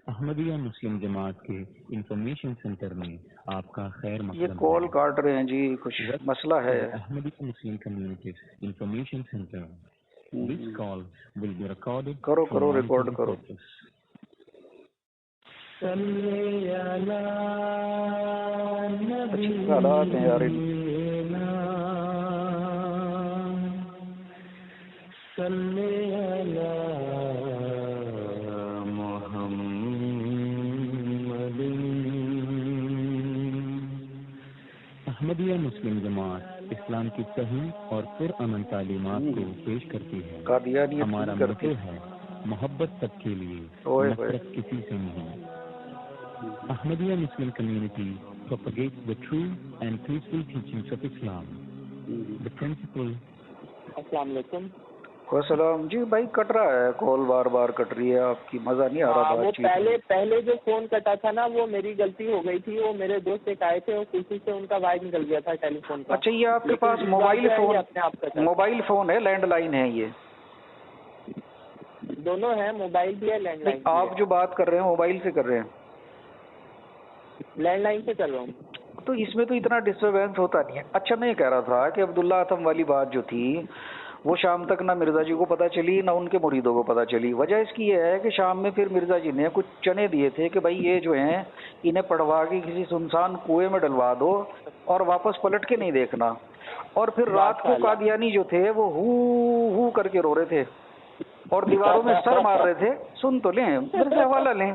احمدیہ مسلم جماعت کے information centre میں آپ کا خیر مقدم یہ کال کاٹ رہے ہیں جی، کچھ مسئلہ ہے. Ahmadiyya Muslim community information centre. This call will be recorded. کرو ریکارڈ کرو. حالات ہیں یار. احمدیہ مسلم جماعت اسلام کی صحیح اور پرامن تعلیمات کو پیش کرتی ہے. ہمارا موٹو ہے محبت سب کے لیے، نفرت کسی سے نہیں. Ahmadiyya Muslim community propagates the true and peaceful teachings of Islam. The principle. السلام علیکم. السلام جی. بھائی کٹ رہا ہے کال، بار بار کٹ رہی ہے آپ کی، مزہ نہیں آ رہا. وہ پہلے جو فون کٹا تھا نا، وہ میری غلطی ہو گئی تھی. وہ میرے دوست ایک آئے تھے اور کسی سے ان کا وائر نکل گیا تھا ٹیلی فون کا. اچھا، یہ آپ کے پاس موبائل فون ہے لینڈ لائن ہے؟ یہ دونوں ہیں، موبائل بھی ہے لینڈ لائن. آپ جو بات کر رہے ہیں موبائل سے کر رہے ہیں؟ لینڈ لائن سے کر رہا ہوں. تو اس میں تو اتنا ڈسٹربینس ہوتا نہیں ہے. اچھا، میں یہ کہہ رہا تھا کہ عبداللہ اتم والی بات جو تھی وہ شام تک نہ مرزا جی کو پتہ چلی نہ ان کے مریدوں کو پتہ چلی. وجہ اس کی یہ ہے کہ شام میں پھر مرزا جی نے کچھ چنے دیے تھے کہ بھائی یہ جو ہیں انہیں پڑھوا کے کسی سنسان کنویں میں ڈلوا دو اور واپس پلٹ کے نہیں دیکھنا. اور پھر رات کو قادیانی جو تھے وہ ہو کر کے رو رہے تھے اور دیواروں میں سر مار رہے تھے. سن تو لیں، میرے سے حوالہ لیں.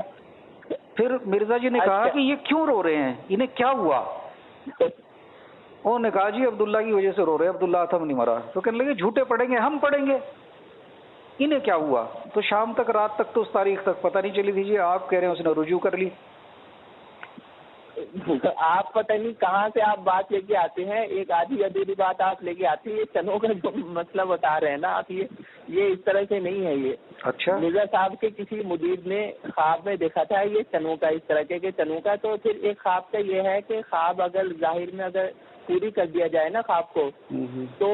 پھر مرزا جی نے کہا کہ یہ کیوں رو رہے ہیں، انہیں کیا ہوا؟ انہوں نے کہا جی عبداللہ کی وجہ سے رو رہے ہیں، عبداللہ اتم نہیں مرا. تو کہنے لگے جھوٹے پڑیں گے، ہم پڑیں گے، انہیں کیا ہوا؟ تو شام تک رات تک تو اس تاریخ تک پتہ نہیں چلی تھی. جی آپ کہہ رہے ہیں اس نے رجوع کر لی. آپ پتہ نہیں کہاں سے آپ بات لے کے آتے ہیں، ایک آدھی ادھوری بات آپ لے کے آتے ہیں. یہ چنوں کا جو مسئلہ بتا رہے ہیں نا آپ، یہ اس طرح سے نہیں ہے. یہ اچھا، مرزا صاحب کے کسی مدیر نے خواب میں دیکھا تھا یہ چنوں کا، اس طرح کے چنوں کا. تو پھر ایک خواب کا یہ ہے کہ خواب اگر ظاہر میں اگر پوری کر دیا جائے نا خواب کو، تو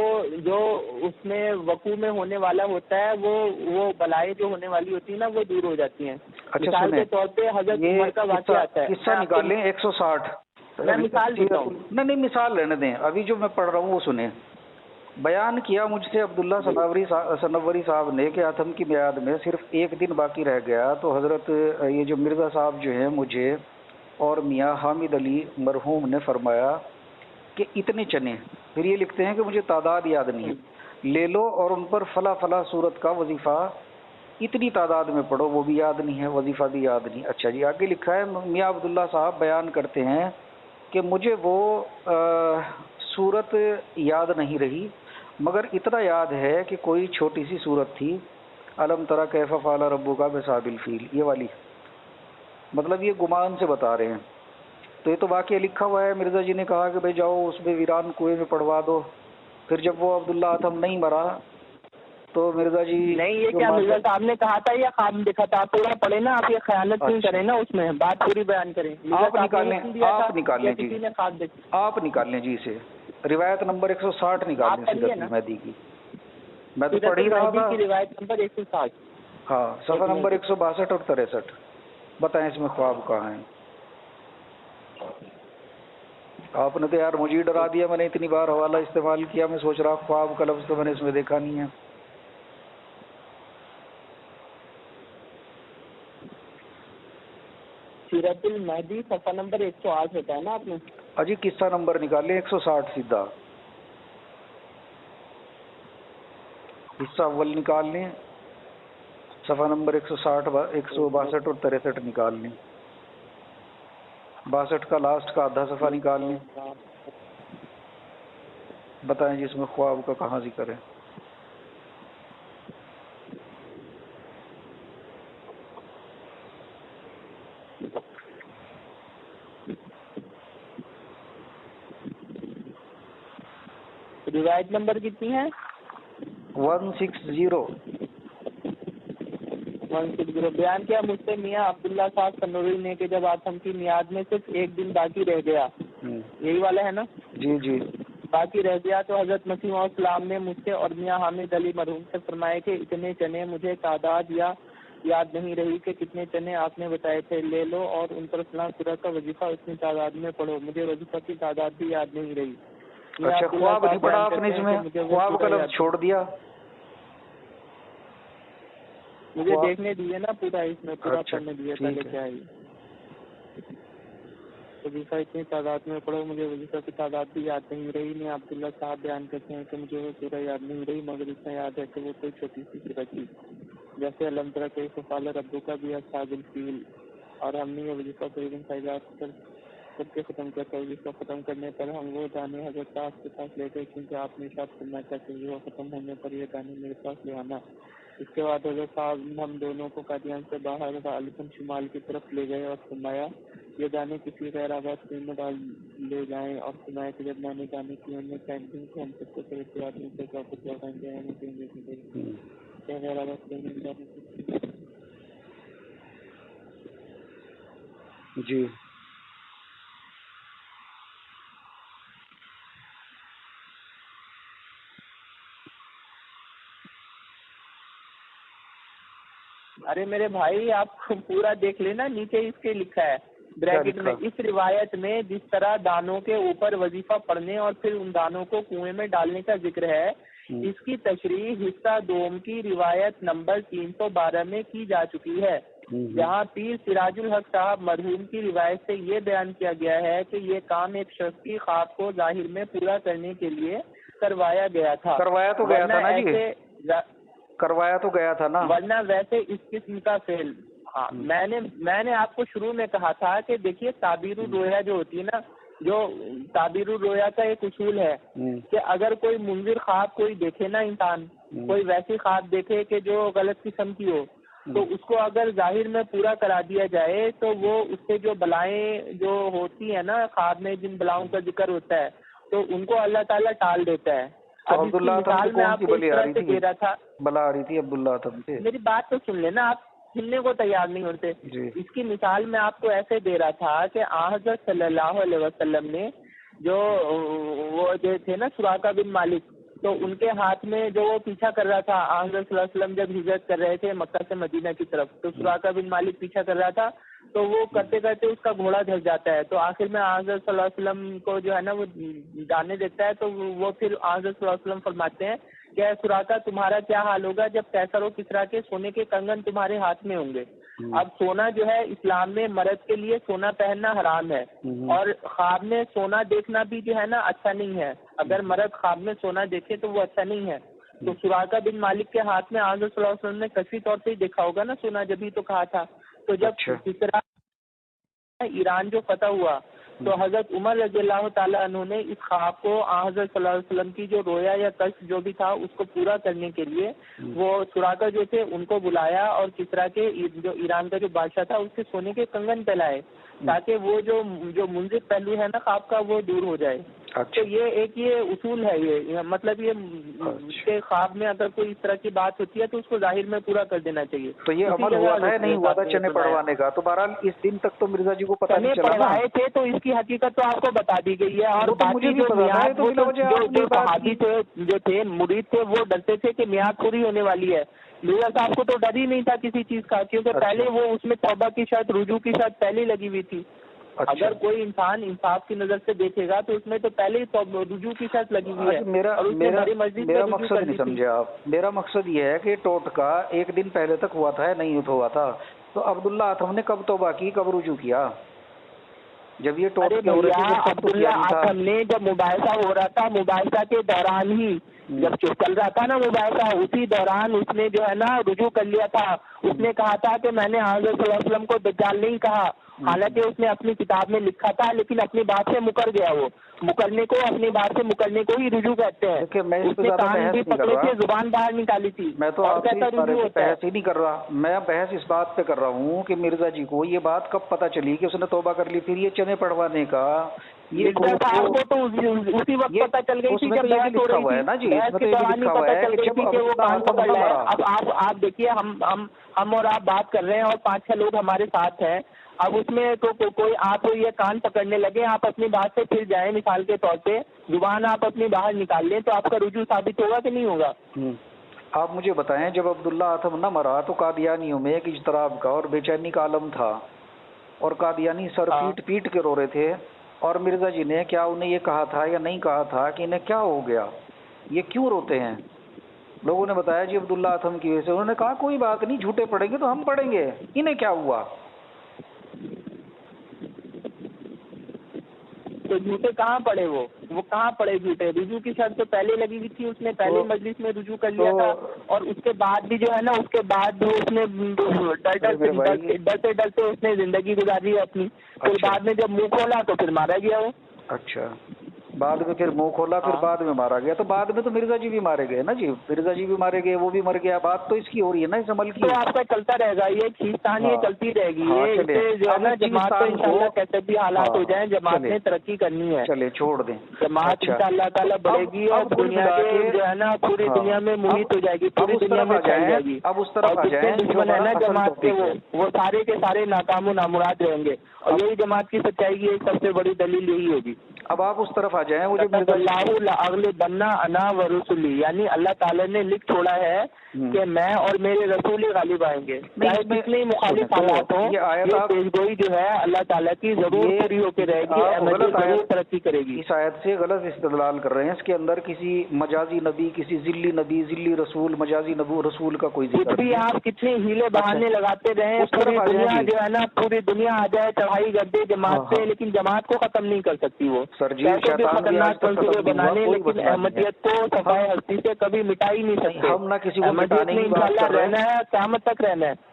جو اس میں وقوع میں ہونے والا ہوتا ہے وہ بلائیں جو ہونے والی ہوتی ہیں نا وہ دور ہو جاتی ہیں. مثال کے طور پہ حضرت عمر کا واقعہ آتا ہے. قصہ نکالیں 160. میں مثال دیتا ہوں. نہیں مثال رہنے دیں، ابھی جو میں پڑھ رہا ہوں وہ سنیں. بیان کیا مجھ سے عبداللہ سنوری صاحب نے کہ اتم کی میعاد میں صرف ایک دن باقی رہ گیا تو حضرت یہ جو مرزا صاحب جو ہیں مجھے اور میاں حامد علی مرحوم نے فرمایا کہ اتنے چنے، پھر یہ لکھتے ہیں کہ مجھے تعداد یاد نہیں، لے لو اور ان پر فلاں فلاں صورت کا وظیفہ اتنی تعداد میں پڑھو. وہ بھی یاد نہیں ہے، وظیفہ بھی یاد نہیں. اچھا جی، آگے لکھا ہے میاں عبداللہ صاحب بیان کرتے ہیں کہ مجھے وہ صورت یاد نہیں رہی، مگر اتنا یاد ہے کہ کوئی چھوٹی سی صورت تھی، الم تری کیف فعل ربک باصحاب الفیل، یہ والی. مطلب یہ گمان سے بتا رہے ہیں. تو یہ تو واقعہ لکھا ہوا ہے. مرزا جی نے کہا کہ بھائی جاؤ اس میں ویران کنویں میں پڑھوا دو. پھر جب وہ عبداللہ اتم نہیں مرا تو مرزا جی نہیں، یہ کیا مرزا صاحب نے کہا تھا یا خواب دکھا تھا؟ آپ تھوڑا پڑھے نا، آپ یہ خیانت نہیں کریں نا، اس میں بات پوری بیان کریں. آپ نکال لیں جی اسے روایت نمبر 160 نکال لیں سیرت مہدی کی. میں تو پڑھ ہی رہا تھا. روایت نمبر 160. ہاں، صفحہ نمبر 162 اور 63. بتائیں اس میں خواب کہاں ہیں؟ آپ نے تو یار مجھے ہی ڈرا دیا. میں نے اتنی بار حوالہ استعمال کیا، میں سوچ رہا خواب کا لفظ تو میں نے اس میں دیکھا نہیں ہے. سیرت المہدی صفحہ نمبر 108 ہوتا ہے نا آپ نے؟ اجی قصہ نمبر نکال لیں 160 سیدھا. حصہ اول نکال لیں، صفحہ نمبر 160 162 اور 63 نکال لیں. 62 کا لاسٹ کا آدھا صفحہ نکال لیں. بتائیں جی اس میں خواب کا کہاں ذکر ہے؟ روایت نمبر کتنی ہے؟ 160. بیان کیا مجھ سے میاں عبداللہ صاحب سنوری نے کہ جب اتم کی میعاد میں صرف ایک دن باقی رہ گیا، یہی والا ہے نا؟ جی باقی رہ گیا تو حضرت مسیح السلام نے مجھ سے اور میاں حامد علی مرحوم سے فرمایا کہ اتنے چنے مجھے تعداد یا یاد نہیں رہی کہ کتنے چنے آپ نے بتائے تھے، لے لو اور ان پر فلاں سورہ کا وظیفہ اتنی تعداد میں پڑھو، مجھے وظیفہ کی تعداد بھی یاد نہیں رہی۔ اچھا خواب نہیں پڑھا آپ نے اس میں؟ خواب کا لفظ چھوڑ دیا؟ مجھے دیکھنے دیے نا پورا، اس میں پورا پڑھنے دیا پہلے کیا ہے۔ وظیفہ اتنی تعداد میں پڑھو، مجھے وظیفہ کی تعداد بھی یاد نہیں رہی۔ میں عبداللہ صاحب بیان کرتے ہیں کہ مجھے وہ سورہ یاد نہیں رہی، مگر اتنا یاد ہے کہ وہ کوئی چھوٹی سی سورہ تھی، جیسے الحمد للہ کے فقال ربو کا بھی اصحاب الفیل، اور ہم نے یہ وظیفہ قریباً فائدات کر کے ختم کیا تھا۔ وظیفہ ختم کرنے پر ہم وہ دانے حضرت صاحب کے پاس لے گئے، کیونکہ آپ نے ارشاد فرمایا تھا کہ وظیفہ ختم ہونے پر یہ دانے میرے پاس لے آنا۔ اس کے بعد حضرت صاحب ہم دونوں کو قادیان سے باہر غالباً شمال کی طرف لے گئے اور فرمایا یہ دانے کسی غیر آباد کنویں میں ڈال لے جائیں، اور فرمایا کہ جب میں نے دانے کنویں میں پھینک دیں تو ہم سب کو پھر احتیاط سے واپس لوٹائیں گے، ہمیں کہیں دیکھیں گے غیر آباد کنویں میں ڈالنے۔ جی ارے میرے بھائی آپ پورا دیکھ لینا، نیچے اس کے لکھا ہے بریکٹ میں، اس روایت میں جس طرح دانوں کے اوپر وظیفہ پڑھنے اور پھر ان دانوں کو کنویں میں ڈالنے کا ذکر ہے، اس کی تشریح حصہ دوم کی روایت نمبر 312 میں کی جا چکی ہے، جہاں پیر سراج الحق صاحب مرحوم کی روایت سے یہ بیان کیا گیا ہے کہ یہ کام ایک شخص کی خواب کو ظاہر میں پورا کرنے کے لیے کروایا گیا تھا۔ کروایا تو گیا تھا نا جی، کروایا تو گیا تھا نا، ورنہ ویسے اس قسم کا فعل، ہاں میں نے آپ کو شروع میں کہا تھا کہ دیکھیے تعبیر الرؤیا جو ہوتی ہے نا، جو تعبیر الرؤیا کا ایک اصول ہے کہ اگر کوئی منظر خواب کوئی دیکھے نا، انسان کوئی ویسی خواب دیکھے کہ جو غلط قسم کی ہو، تو اس کو اگر ظاہر میں پورا کرا دیا جائے تو وہ اس سے جو بلائیں جو ہوتی ہیں نا خواب میں، جن بلاؤں کا ذکر ہوتا ہے، تو ان کو اللہ تعالیٰ ٹال دیتا ہے۔ اب اس کی مثال میں آپ کو اس طرح سے دے رہا تھا، بلا آ رہی تھی عبداللہ سے، میری بات تو سن لینا، آپ سننے کو تیار نہیں ہوتے۔ اس کی مثال میں آپ کو ایسے دے رہا تھا کہ حضرت صلی اللہ علیہ وسلم نے جو وہ جو تھے نا سراقہ بن مالک، تو ان کے ہاتھ میں جو وہ پیچھا کر رہا تھا، حضرت صلی اللہ علیہ وسلم جب ہجرت کر رہے تھے مکہ سے مدینہ کی طرف، تو سراقہ بن مالک پیچھا کر رہا تھا، تو وہ کرتے کرتے اس کا گھوڑا دھس جاتا ہے، تو آخر میں حضرت صلی اللہ علیہ وسلم کو جو ہے نا وہ جانے دیتا ہے، تو وہ پھر حضرت صلی اللہ علیہ وسلم فرماتے ہیں کہ اے سراقہ تمہارا کیا حال ہوگا جب کیسر و کسرا کے سونے کے کنگن تمہارے ہاتھ میں ہوں گے۔ اب سونا جو ہے اسلام میں مرد کے لیے سونا پہننا حرام ہے، اور خواب میں سونا دیکھنا بھی جو ہے نا اچھا نہیں ہے، اگر مرد خواب میں سونا دیکھے تو وہ اچھا نہیں ہے۔ تو سراقہ بن مالک کے ہاتھ میں حضرت صلی اللہ علیہ وسلم نے کثیر طور سے دیکھا ہوگا نا سونا، جبھی تو کہا تھا۔ تو جب کسرا ایران جو فتح ہوا تو حضرت عمر رضی اللہ تعالیٰ عنہ نے اس خواب کو حضرت صلی اللہ علیہ وسلم کی جو رویا یا کشف جو بھی تھا اس کو پورا کرنے کے لیے وہ سراقہ جو تھے ان کو بلایا، اور کسرا کے جو ایران کا جو بادشاہ تھا اس کے سونے کے کنگن پہلائے، تاکہ وہ جو منظر پہلو ہے نا خواب کا وہ دور ہو جائے۔ تو یہ اصول ہے، یہ مطلب یہ کہ خواب میں اگر کوئی اس طرح کی بات ہوتی ہے تو اس کو ظاہر میں پورا کر دینا چاہیے۔ تو یہ عمل ہوا تھا نہیں ہوا تھا چنے پڑھوانے کا؟ تو بہرحال اس دن تک تو مرزا جی کو پتہ نہیں چلا، پڑھوائے تھے تو اس کی حقیقت تو آپ کو بتا دی گئی ہے، اور باقی جو صحابی تھے جو تھے مرید تھے وہ ڈرتے تھے کہ میعاد پوری ہونے والی ہے، مرزا صاحب کو تو ڈر ہی نہیں تھا کسی چیز کا، کیونکہ پہلے وہ اس میں توبہ کی شرط رجوع کی شرط پہلے لگی ہوئی تھی۔ اگر کوئی انسان انصاف کی نظر سے دیکھے گا تو اس میں تو پہلے ہی رجوع کی شرط لگی ہوئی ہے۔ میرا مقصد نہیں سمجھے آپ، میرا مقصد یہ ہے کہ ٹوٹکا ایک دن پہلے تک ہوا تھا یا نہیں ہوا تھا؟ تو عبداللہ آتم نے کب توبہ کی، کب رجوع کیا؟ جب یہ عبداللہ آتم نے جب مباحثہ ہو رہا تھا، مباحثہ کے دوران ہی جب چل رہا تھا نا مباحثہ، اسی دوران اس نے جو ہے نا رجوع کر لیا تھا۔ اس نے کہا تھا کہ میں نے حضرت صلی اللہ علیہ وسلم کو دجال نہیں کہا، حالانکہ اس نے اپنی کتاب میں لکھا تھا، لیکن اپنی بات سے مکر گیا، وہ مکرنے کو اپنی بات سے مکرنے کو ہی رجوع کہتے ہیں۔ اس نے کان بھی پکڑے تھے، زبان باہر نکالی تھی، میں تو آپ سے بحث ہی نہیں کر رہا، میں بحث اس بات پہ کر رہا ہوں کہ مرزا جی کو یہ بات کب پتہ چلی کہ اس نے توبہ کر لی، پھر یہ چنے پڑھوانے کا یہ صاحب کو تو اسی وقت پتہ چل گئی تھی جب بحث ہو رہی تھی، بحث کے دوران ہی پتہ چل گئی تھی کہ وہ کان پکڑ رہا ہے۔ اب آپ دیکھیے ہم اور آپ بات کر رہے ہیں اور 5-6 لوگ ہمارے ساتھ ہیں، اب اس میں تو کوئی آپ یہ کان پکڑنے لگے، آپ اپنی بات سے پھر جائیں، مثال کے طور پہ زبان آپ اپنی باہر نکال لیں، تو آپ کا رجوع ثابت ہوگا کہ نہیں ہوگا؟ آپ مجھے بتائیں جب عبداللہ آتم نہ مرا تو قادیانیوں میں ایک اضطراب کا اور بے چینی کا عالم تھا اور قادیانی سر پیٹ پیٹ کے رو رہے تھے، اور مرزا جی نے کیا انہیں یہ کہا تھا یا نہیں کہا تھا کہ انہیں کیا ہو گیا، یہ کیوں روتے ہیں؟ لوگوں نے بتایا جی عبداللہ آتم کی وجہ سے، انہوں نے کہا کوئی بات نہیں، جھوٹے پڑیں گے تو ہم پڑیں گے، انہیں کیا ہوا؟ تو جھوٹے کہاں پڑے، وہ کہاں پڑے جھوٹے؟ رجوع کی شرط تو پہلے لگی ہوئی تھی، اس نے پہلے مجلس میں رجوع کر لیا تھا، اور اس کے بعد بھی جو ہے نا، اس کے بعد بھی اس نے ڈرتے ڈرتے اس نے زندگی گزاری ہے اپنی، پھر بعد میں جب منہ کھولا تو پھر مارا گیا وہ۔ اچھا، بعد میں پھر منہ کھولا، پھر بعد میں مارا گیا، تو بعد میں تو مرزا جی بھی مارے گئے نا جی، مرزا جی بھی مارے گئے، وہ بھی مر گیا، بات تو اس کی ہو رہی ہے نا، اس عمل کی۔ تو آپ کا چلتا رہے گا، یہ کھینچتانی چلتی رہے گی، یہ جو ہے نا جماعت کو انشاءاللہ کیسے بھی حالات ہو جائیں، جماعت نے ترقی کرنی ہے، چلے چھوڑ دیں، جماعت انشاءاللہ تعالیٰ بڑھے گی اور دنیا کے جو ہے نا پوری دنیا میں محیط ہو جائے گی، پوری دنیا میں پھیل جائے گی، اب اس طرف اور جتنے دشمن ہے نا جماعت کے وہ سارے کے سارے ناکام و نامراد رہیں گے، اور یہی جماعت کی سچائی کی سب سے بڑی دلیل یہی ہوگی۔ اب آپ اس طرف آ جائیں، وہ جو اگلے بننا انا و رسولی، یعنی اللہ تعالیٰ نے لکھ چھوڑا ہے کہ میں اور میرے رسول غالب آئیں گے، چاہے کتنے مخالف حالات ہوں، یہ پیشگوئی جو ہے اللہ تعالیٰ کی ضرور پوری ہو کے رہے گی، احمدیت ضرور ترقی کرے گی۔ اس آیت سے غلط استدلال کر رہے ہیں، اس کے اندر کسی مجازی نبی، کسی ذلی نبی، ذلی رسول، مجازی نبو رسول کا کوئی ذکر بھی آپ کتنے ہیلے بہانے لگاتے رہے، پوری دنیا جو ہے نا، پوری دنیا آ جائے چڑھائی کر دے جماعت سے، لیکن جماعت کو ختم نہیں کر سکتی وہ، خطرناک منصوبے بنانے، لیکن احمدیت کو صفائے ہستی سے کبھی مٹا ہی نہیں سکتے۔ ہم نہ کسی کو مٹانے کی بات کر رہے ہیں، رہنا ہے قیامت تک رہنا ہے،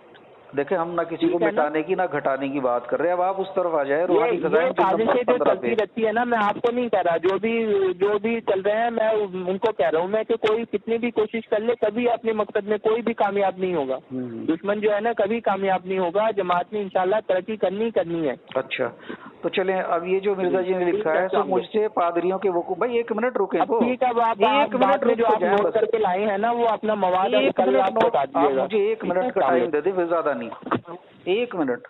دیکھیں ہم نہ کسی کو مٹانے کی نہ گھٹانے کی بات کر رہے ہیں، اب آپ اس طرف آ جائیں۔ یہ سازشیں جو چلتی رہتی ہے نا، میں آپ کو نہیں کہہ رہا، جو بھی چل رہے ہیں میں ان کو کہہ رہا ہوں میں کہ کوئی کتنی بھی کوشش کر لے، کبھی اپنے مقصد میں کوئی بھی کامیاب نہیں ہوگا، دشمن جو ہے نا کبھی کامیاب نہیں ہوگا، جماعت نے انشاءاللہ ترقی کرنی ہے۔ اچھا تو چلیں، اب یہ جو مرزا جی نے لکھا ہے تو مجھ سے پادریوں کے وقوع، بھائی ایک منٹ رکیں تو ٹھیک ہے، ایک منٹ جو آپ نوٹ کر کے لائے ہیں نا وہ اپنا مواد مجھے ایک منٹ کا ٹائم دے دیں، پھر زیادہ نہیں، ایک منٹ۔